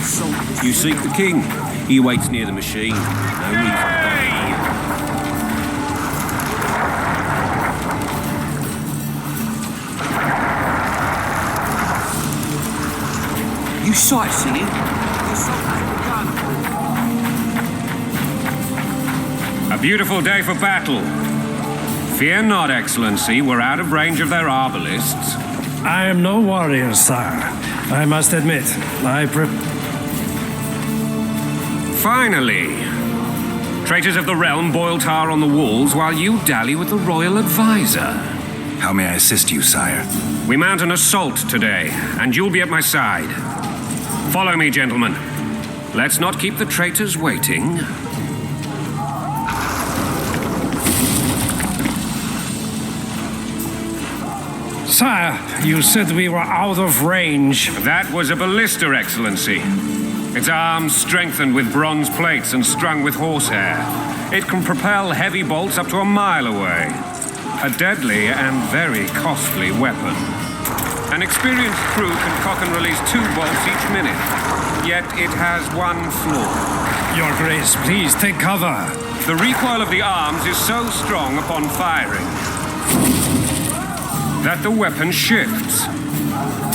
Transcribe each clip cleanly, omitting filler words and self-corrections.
You seek the king. He waits near the machine. No need for You sightseeing? A beautiful day for battle. Fear not, Excellency. We're out of range of their arbalists. I am no warrior, sire. I must admit, Finally! Traitors of the realm boil tar on the walls while you dally with the royal advisor. How may I assist you, sire? We mount an assault today, and you'll be at my side. Follow me, gentlemen. Let's not keep the traitors waiting. Sire, you said we were out of range. That was a ballista, Excellency. Its arms strengthened with bronze plates and strung with horsehair. It can propel heavy bolts up to a mile away. A deadly and very costly weapon. An experienced crew can cock and release 2 bolts each minute. Yet it has one flaw. Your Grace, please take cover. The recoil of the arms is so strong upon firing that the weapon shifts.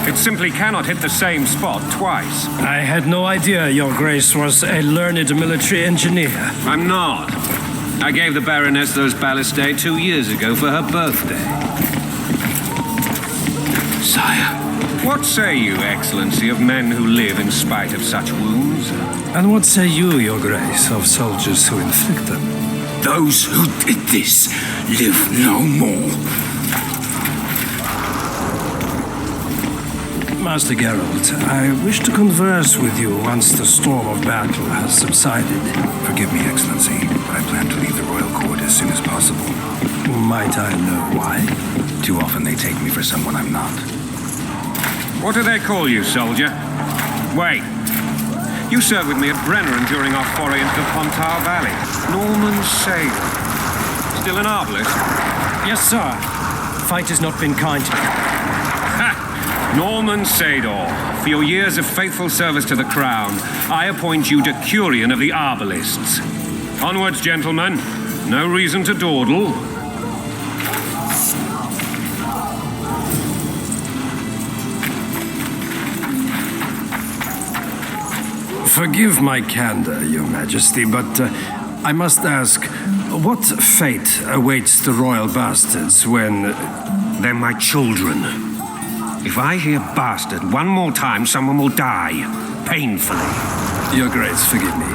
It simply cannot hit the same spot twice. I had no idea Your Grace was a learned military engineer. I'm not. I gave the Baroness those ballistae 2 years ago for her birthday. Sire. What say you, Excellency, of men who live in spite of such wounds? And what say you, Your Grace, of soldiers who inflict them? Those who did this live no more. Master Geralt, I wish to converse with you once the storm of battle has subsided. Forgive me, Excellency, but I plan to leave the royal court as soon as possible. Might I know why? Too often they take me for someone I'm not. What do they call you, soldier? Wait. You served with me at Brenneran during our foray into the Pontar Valley. Norman Sador. Still an arbalist? Yes, sir. Fight has not been kind to me. Ha! Norman Sador, for your years of faithful service to the crown, I appoint you Decurion of the Arbalists. Onwards, gentlemen. No reason to dawdle. Forgive my candor, Your Majesty, but I must ask, what fate awaits the royal bastards when... They're my children. If I hear bastard one more time, someone will die. Painfully. Your Grace, forgive me.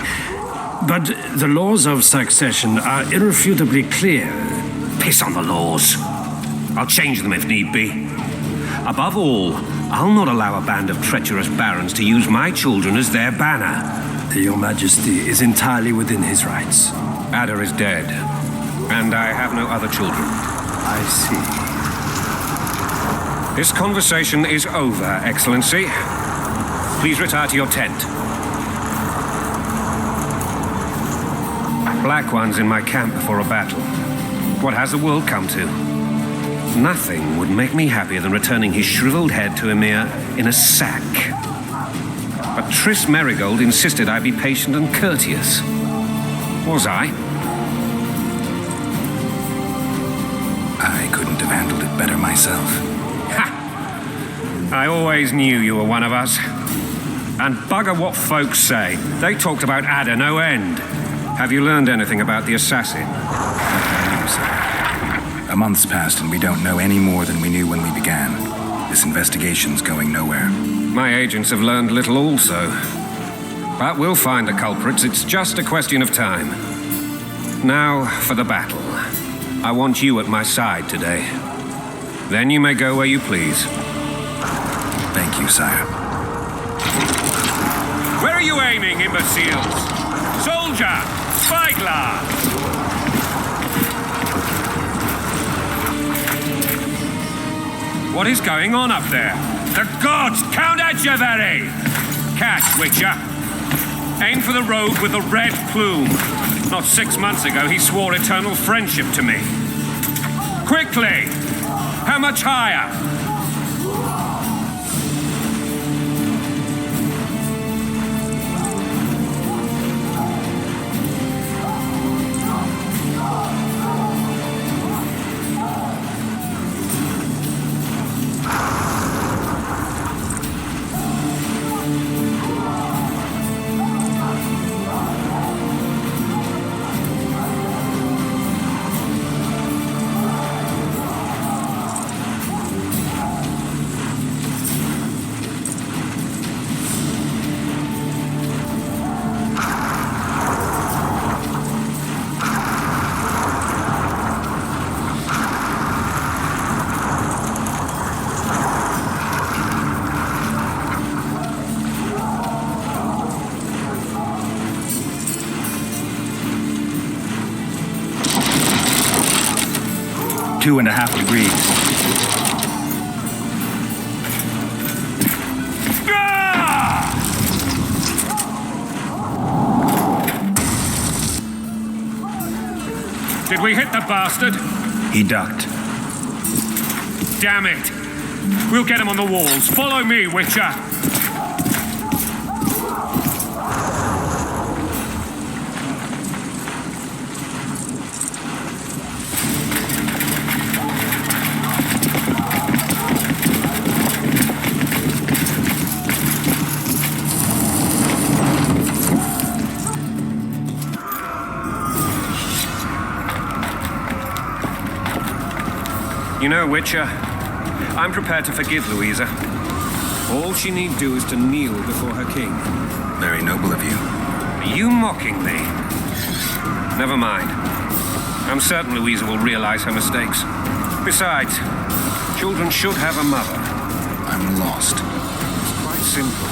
But the laws of succession are irrefutably clear. Piss on the laws. I'll change them if need be. Above all, I'll not allow a band of treacherous barons to use my children as their banner. Your Majesty is entirely within his rights. Ada is dead, and I have no other children. I see. This conversation is over, Excellency. Please retire to your tent. Black One's in my camp before a battle. What has the world come to? Nothing would make me happier than returning his shriveled head to Emir in a sack. But Triss Merigold insisted I be patient and courteous. Was I? I couldn't have handled it better myself. Ha! I always knew you were one of us. And bugger what folks say. They talked about Ada no end. Have you learned anything about the assassin? A month's passed and we don't know any more than we knew when we began. This investigation's going nowhere. My agents have learned little also. But we'll find the culprits. It's just a question of time. Now for the battle. I want you at my side today. Then you may go where you please. Thank you, sire. Where are you aiming, imbeciles? Soldier! Spyglass! What is going on up there? The gods! Count Adjavari! Catch, Witcher. Aim for the rogue with the red plume. Not 6 months ago, he swore eternal friendship to me. Quickly! How much higher? 2.5 degrees. Did we hit the bastard? He ducked. Damn it! We'll get him on the walls. Follow me, Witcher! You know, Witcher, I'm prepared to forgive Louisa. All she need do is to kneel before her king. Very noble of you. Are you mocking me? Never mind. I'm certain Louisa will realize her mistakes. Besides, children should have a mother. I'm lost. It's quite simple.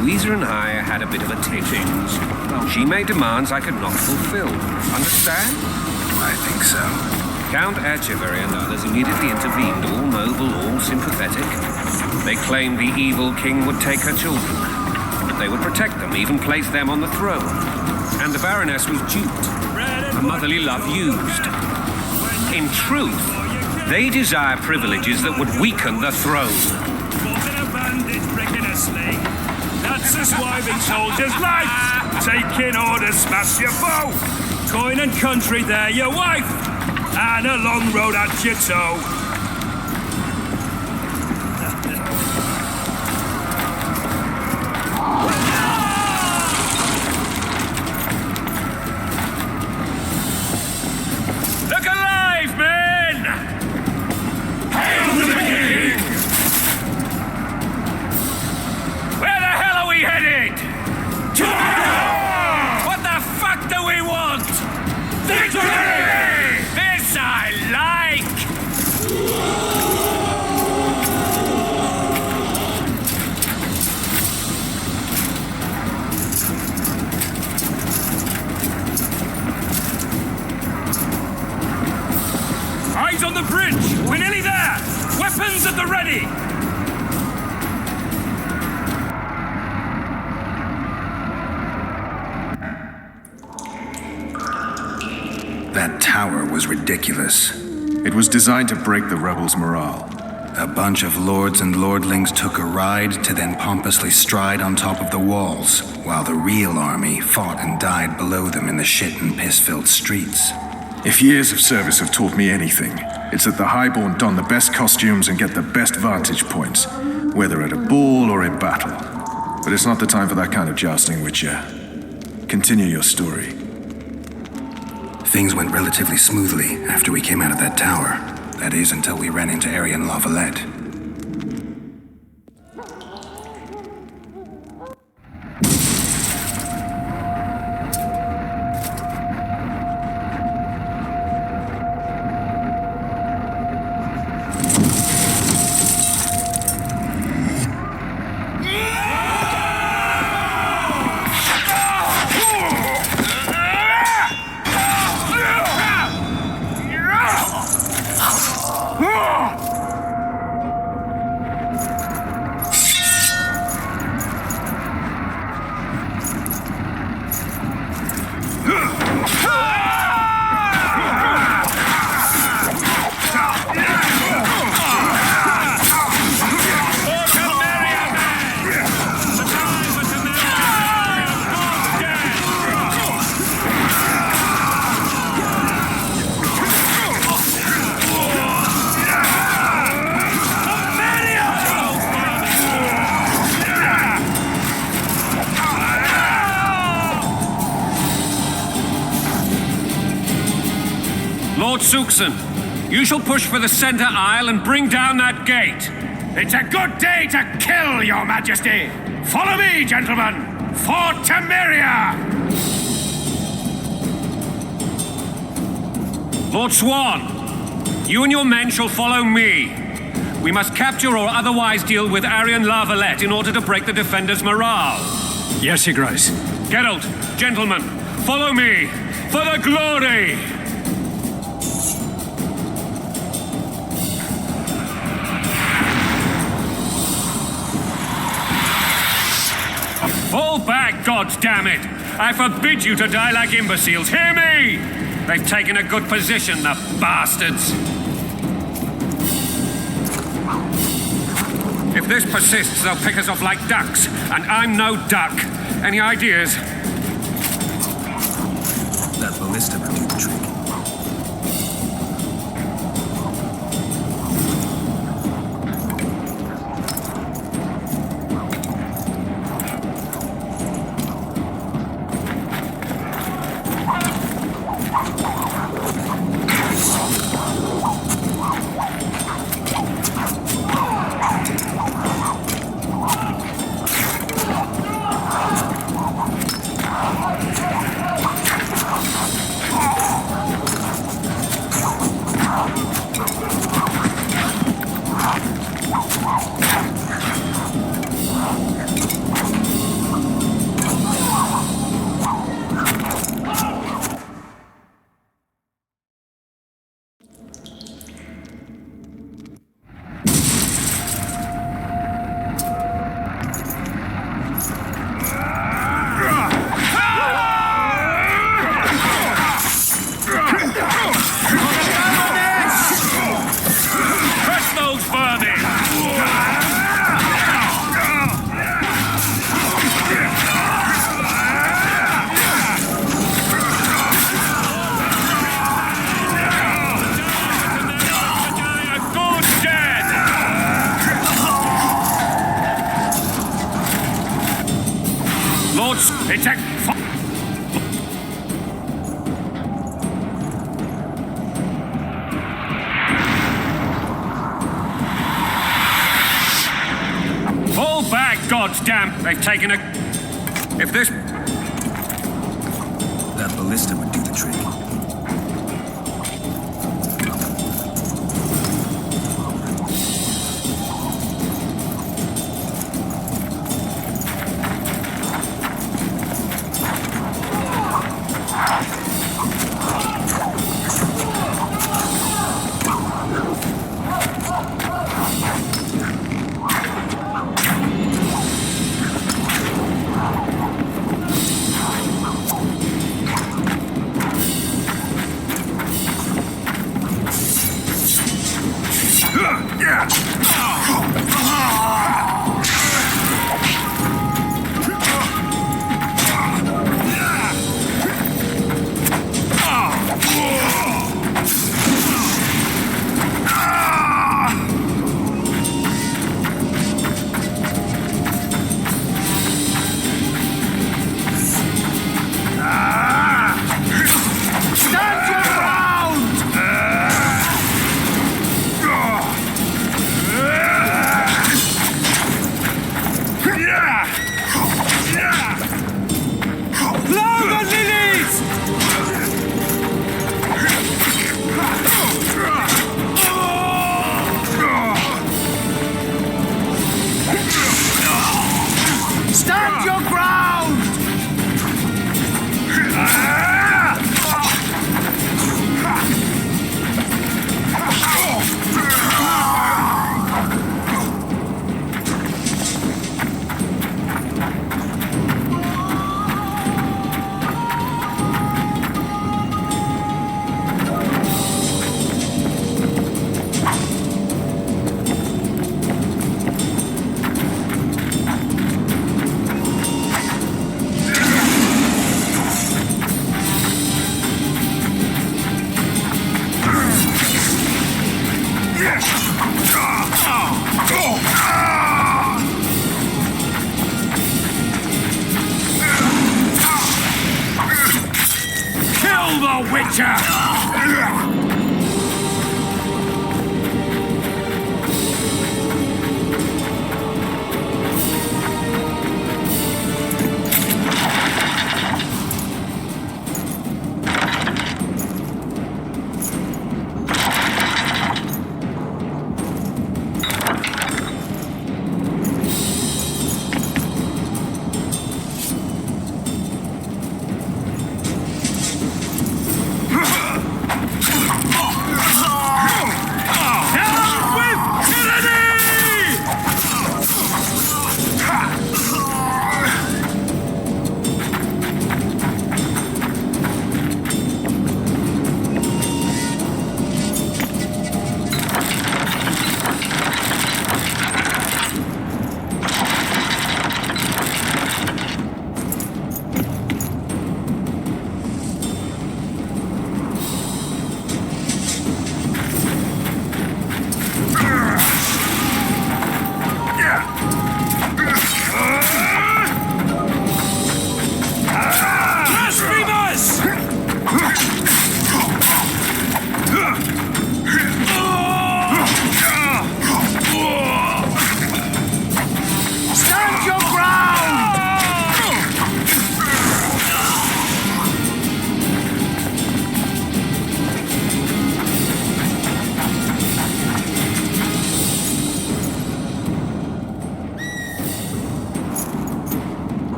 Louisa and I had a bit of a tiff-ins. She made demands I could not fulfill. Understand? I think so. Count Etchevery and others immediately intervened, all noble, all sympathetic. They claimed the evil king would take her children, but they would protect them, even place them on the throne. And the Baroness was duped, her motherly love used. In truth, they desire privileges that would weaken the throne. That's a swiving soldier's life! Taking orders, smash your foe! Coin and country, there your wife! And a long road at your toe. Look alive, men! Hail to the king! Where the hell are we headed? What the fuck do we want? Victory! I like! Eyes on the bridge! We're nearly there! Weapons at the ready! That tower was ridiculous. It was designed to break the rebels' morale. A bunch of lords and lordlings took a ride to then pompously stride on top of the walls, while the real army fought and died below them in the shit and piss-filled streets. If years of service have taught me anything, it's that the Highborn don the best costumes and get the best vantage points, whether at a ball or in battle. But it's not the time for that kind of jousting, Witcher. Continue your story. Things went relatively smoothly after we came out of that tower. That is, until we ran into Arian La Valette. Lord Suxon, you shall push for the center aisle and bring down that gate. It's a good day to kill, Your Majesty! Follow me, gentlemen! For Temeria! Lord Swan, you and your men shall follow me. We must capture or otherwise deal with Arian La Valette in order to break the defenders' morale. Yes, Your Grace. Geralt, gentlemen, follow me for the glory! Fall back, goddammit! I forbid you to die like imbeciles. Hear me! They've taken a good position, the bastards. If this persists, they'll pick us off like ducks, and I'm no duck. Any ideas? That ballista would do the trick. Attack! Fall back, goddamn! They've taken a... If this... That ballista would do the trick.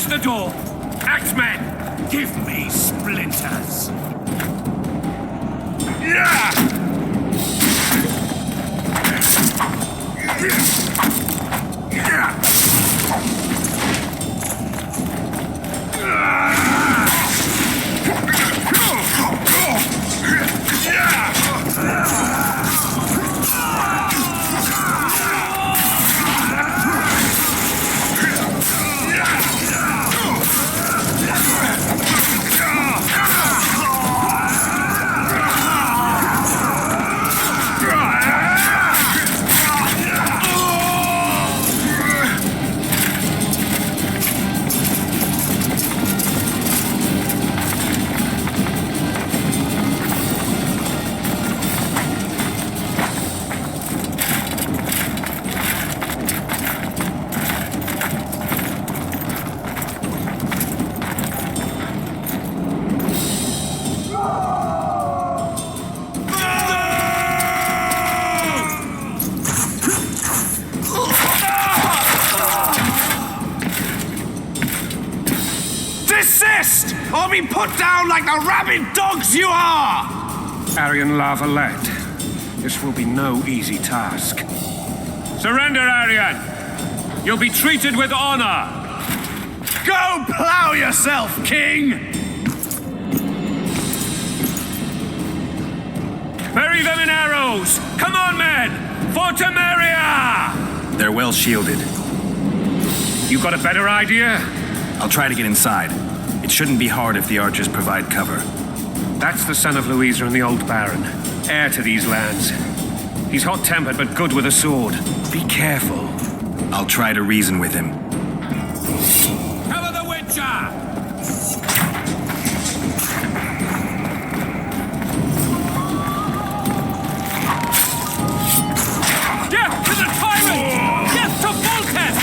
the door! Axemen! Give me splinters! Desist! Or be put down like the rabid dogs you are! Aryan La Valette. This will be no easy task. Surrender, Aryan! You'll be treated with honor! Go plow yourself, king! Bury them in arrows! Come on, men! For Temeria! They're well shielded. You got a better idea? I'll try to get inside. It shouldn't be hard if the archers provide cover. That's the son of Louisa and the old Baron, heir to these lands. He's hot-tempered but good with a sword. Be careful. I'll try to reason with him. Cover the Witcher! Death to the tyrant! Death to Volkes!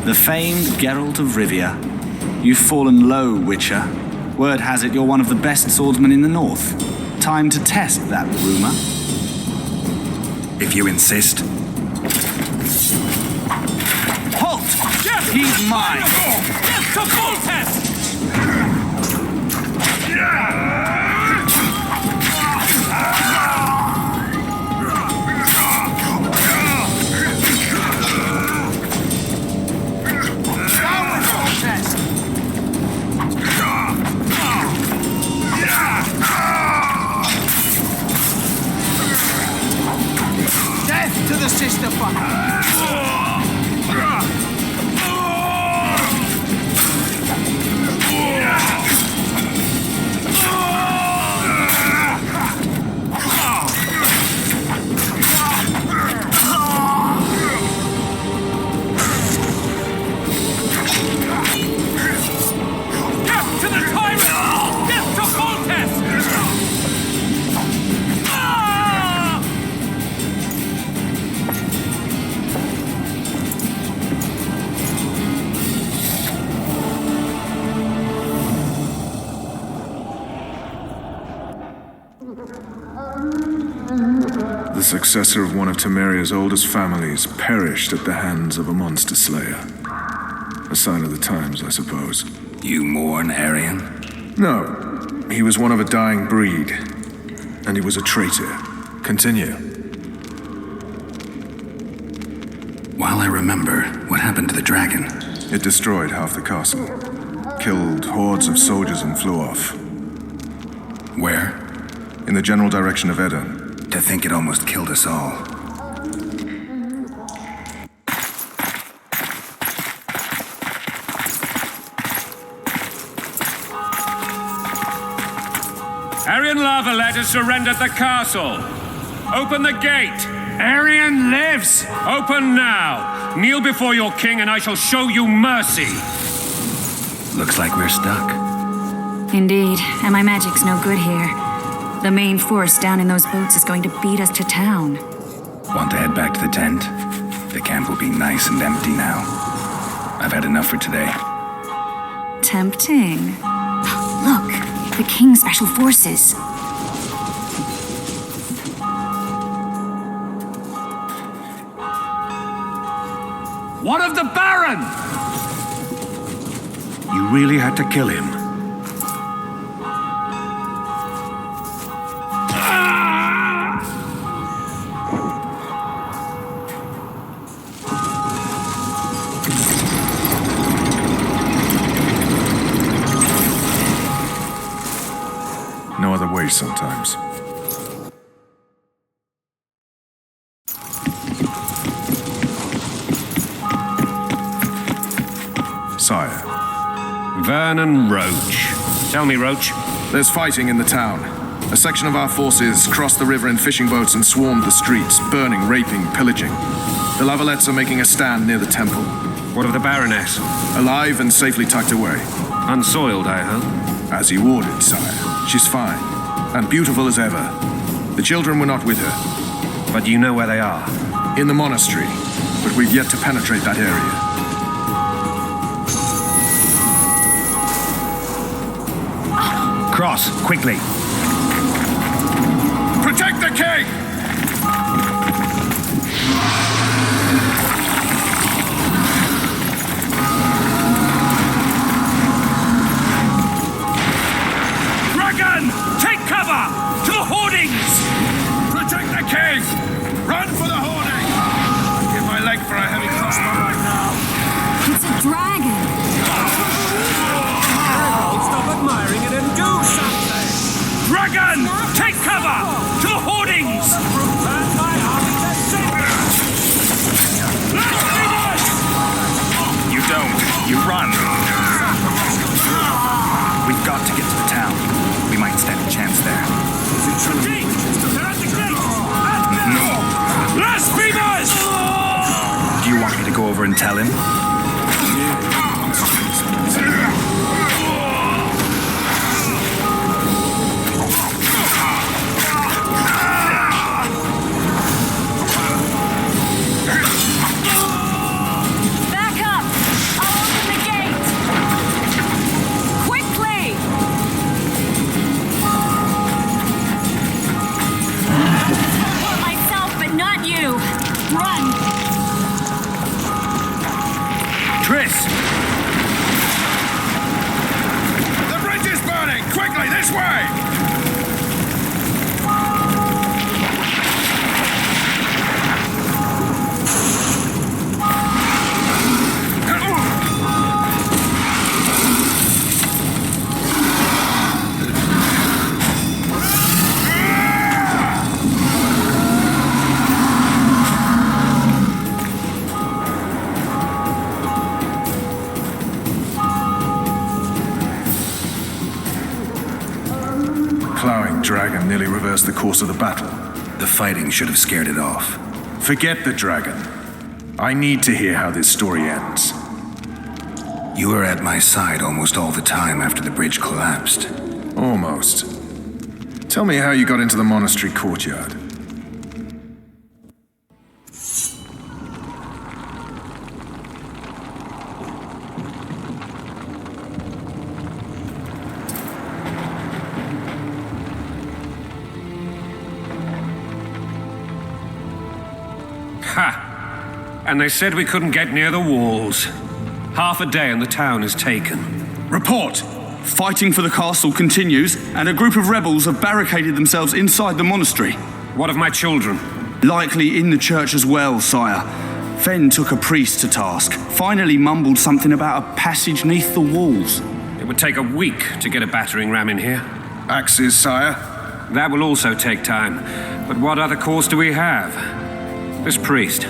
The famed Geralt of Rivia. You've fallen low, Witcher. Word has it you're one of the best swordsmen in the north. Time to test that rumor. If you insist. Halt! He's mine! Death to Volkes! Death to the sister fucker! The successor of one of Temeria's oldest families perished at the hands of a monster slayer. A sign of the times, I suppose. You mourn, Aryan? No, he was one of a dying breed, and he was a traitor. Continue. While I remember, what happened to the dragon? It destroyed half the castle. killed hordes of soldiers and flew off. Where? In the general direction of Edern. To think it almost killed us all. Arian Lavalette has surrendered the castle. Open the gate. Arian lives! Open now. Kneel before your king and I shall show you mercy. Looks like we're stuck. Indeed, and my magic's no good here. The main force down in those boats is going to beat us to town. Want to head back to the tent? The camp will be nice and empty now. I've had enough for today. Tempting. Look, the King's Special Forces. What of the Baron? You really had to kill him. No other way sometimes. Sire. Vernon Roach. Tell me, Roach. There's fighting in the town. A section of our forces crossed the river in fishing boats and swarmed the streets, burning, raping, pillaging. The Lavalettes are making a stand near the temple. What of the Baroness? Alive and safely tucked away. Unsoiled, I hope. As you ordered, sire. She's fine. And beautiful as ever. The children were not with her. But you know where they are. In the monastery. But we've yet to penetrate that area. Cross, quickly. Protect the king! Dragon! Take cover! To the hoardings! Protect the king! Run for the hoarding! I'd give my leg for a heavy crossbow right now. It's a dragon! Stop admiring it and do something! Dragon! Take cover! To the hoardings! You don't. You run. We've got to get to the town. We might stand a chance there. They're at the gate! Blasphemers! Do you want me to go over and tell him? Back up! I'll open the gate! Quickly! Myself, but not you! Run! Triss! The bridge is burning! Quickly, this way! Plowing dragon nearly reversed the course of the battle. The fighting should have scared it off. Forget the dragon. I need to hear how this story ends. You were at my side almost all the time after the bridge collapsed. Almost. Tell me how you got into the monastery courtyard. Ha! And they said we couldn't get near the walls. Half a day and the town is taken. Report! Fighting for the castle continues, and a group of rebels have barricaded themselves inside the monastery. What of my children? Likely in the church as well, sire. Fen took a priest to task, finally mumbled something about a passage neath the walls. It would take a week to get a battering ram in here. Axes, sire? That will also take time. But what other course do we have? This priest.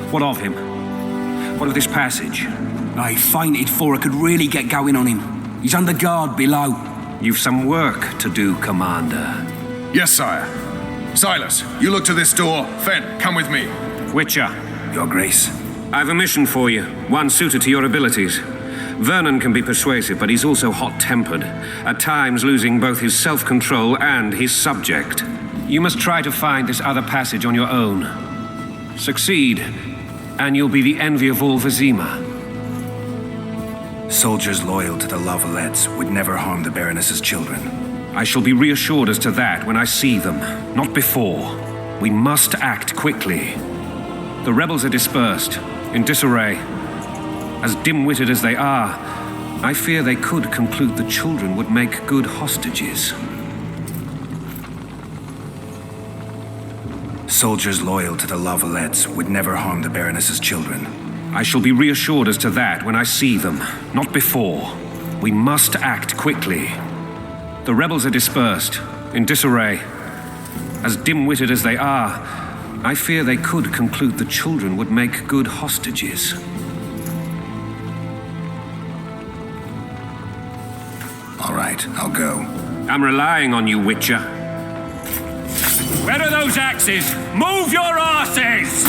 What of him? What of this passage? I fainted before I could really get going on him. He's under guard below. You've some work to do, Commander. Yes, sire. Silas, you look to this door. Fen, come with me. Witcher, Your Grace. I've a mission for you, one suited to your abilities. Vernon can be persuasive, but he's also hot-tempered, at times losing both his self-control and his subject. You must try to find this other passage on your own. Succeed, and you'll be the envy of all Vizima. Soldiers loyal to the La Valettes would never harm the Baroness's children. I shall be reassured as to that when I see them, not before. We must act quickly. The rebels are dispersed, in disarray. As dim-witted as they are, I fear they could conclude the children would make good hostages. Soldiers loyal to the La Valettes would never harm the Baroness's children. I shall be reassured as to that when I see them, not before. We must act quickly. The rebels are dispersed, in disarray. As dim-witted as they are, I fear they could conclude the children would make good hostages. All right, I'll go. I'm relying on you, Witcher. Where are those axes? Move your asses!